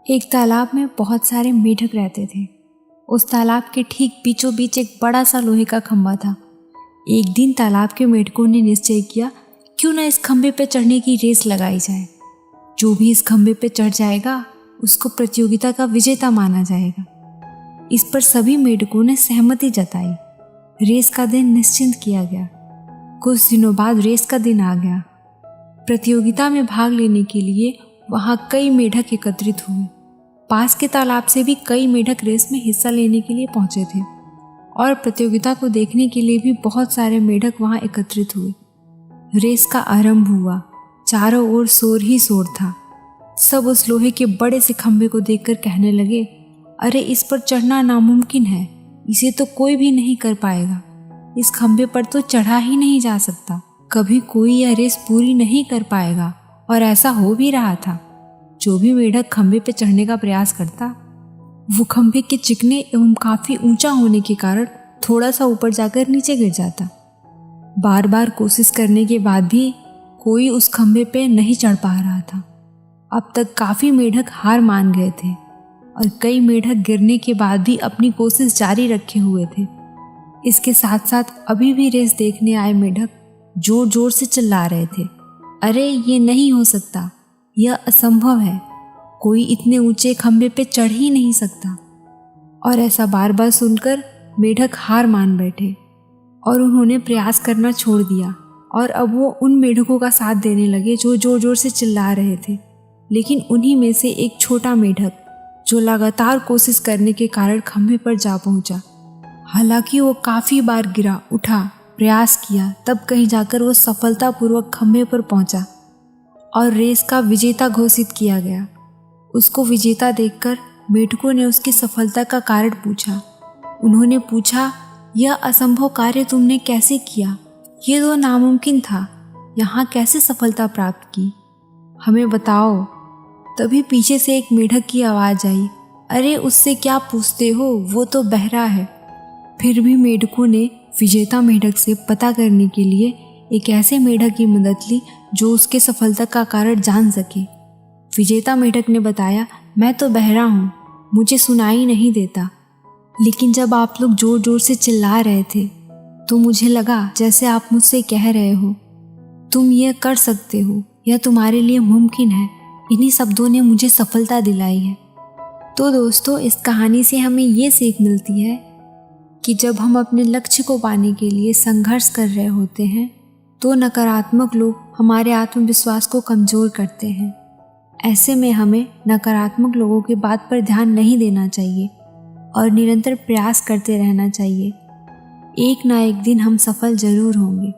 एक तालाब में बहुत सारे मेढक रहते थे। उस तालाब के ठीक बीचों बीच एक बड़ा सा लोहे का खंभा था। एक दिन तालाब के मेढकों ने निश्चय किया, क्यों ना इस खंभे पर चढ़ने की रेस लगाई जाए। जो भी इस खंभे पर चढ़ जाएगा उसको प्रतियोगिता का विजेता माना जाएगा। इस पर सभी मेढकों ने सहमति जताई। रेस का दिन निश्चित किया गया। कुछ दिनों बाद रेस का दिन आ गया। प्रतियोगिता में भाग लेने के लिए वहां कई मेढक एकत्रित हुए। पास के तालाब से भी कई मेढक रेस में हिस्सा लेने के लिए पहुंचे थे और प्रतियोगिता को देखने के लिए भी बहुत सारे मेढक वहां एकत्रित हुए। रेस का आरंभ हुआ। चारों ओर शोर ही शोर था। सब उस लोहे के बड़े से खंभे को देखकर कहने लगे, अरे इस पर चढ़ना नामुमकिन है, इसे तो कोई भी नहीं कर पाएगा। इस खंभे पर तो चढ़ा ही नहीं जा सकता, कभी कोई यह रेस पूरी नहीं कर पाएगा। और ऐसा हो भी रहा था। जो भी मेढक खंभे पर चढ़ने का प्रयास करता, वो खंभे के चिकने एवं काफी ऊंचा होने के कारण थोड़ा सा ऊपर जाकर नीचे गिर जाता। बार बार कोशिश करने के बाद भी कोई उस खंभे पे नहीं चढ़ पा रहा था। अब तक काफी मेढक हार मान गए थे और कई मेढक गिरने के बाद भी अपनी कोशिश जारी रखे हुए थे। इसके साथ साथ अभी भी रेस देखने आए मेढक जोर जोर से चिल्ला रहे थे, अरे ये नहीं हो सकता, यह असंभव है, कोई इतने ऊंचे खंभे पे चढ़ ही नहीं सकता। और ऐसा बार बार सुनकर मेढक हार मान बैठे और उन्होंने प्रयास करना छोड़ दिया। और अब वो उन मेढकों का साथ देने लगे जो जोर जोर से चिल्ला रहे थे। लेकिन उन्हीं में से एक छोटा मेढक, जो लगातार कोशिश करने के कारण खंभे पर जा पहुंचा। हालांकि वो काफी बार गिरा, उठा, प्रयास किया, तब कहीं जाकर वो सफलतापूर्वक खंभे पर पहुंचा और रेस का विजेता घोषित किया गया। उसको विजेता देखकर मेढकों ने उसकी सफलता का कारण पूछा। उन्होंने पूछा, यह असंभव कार्य तुमने कैसे किया? ये तो नामुमकिन था, यहाँ कैसे सफलता प्राप्त की? हमें बताओ। तभी पीछे से एक मेढक की आवाज़ आई, अरे उससे क्या पूछते हो, वो तो बहरा है। फिर भी मेढकों ने विजेता मेढक से पता करने के लिए एक ऐसे मेढक की मदद ली जो उसके सफलता का कारण जान सके। विजेता मेढक ने बताया, मैं तो बहरा हूँ, मुझे सुनाई नहीं देता, लेकिन जब आप लोग जोर जोर से चिल्ला रहे थे तो मुझे लगा जैसे आप मुझसे कह रहे हो, तुम ये कर सकते हो, यह तुम्हारे लिए मुमकिन है। इन्हीं शब्दों ने मुझे सफलता दिलाई है। तो दोस्तों, इस कहानी से हमें ये सीख मिलती है कि जब हम अपने लक्ष्य को पाने के लिए संघर्ष कर रहे होते हैं तो नकारात्मक लोग हमारे आत्मविश्वास को कमज़ोर करते हैं। ऐसे में हमें नकारात्मक लोगों की बात पर ध्यान नहीं देना चाहिए और निरंतर प्रयास करते रहना चाहिए। एक ना एक दिन हम सफल जरूर होंगे।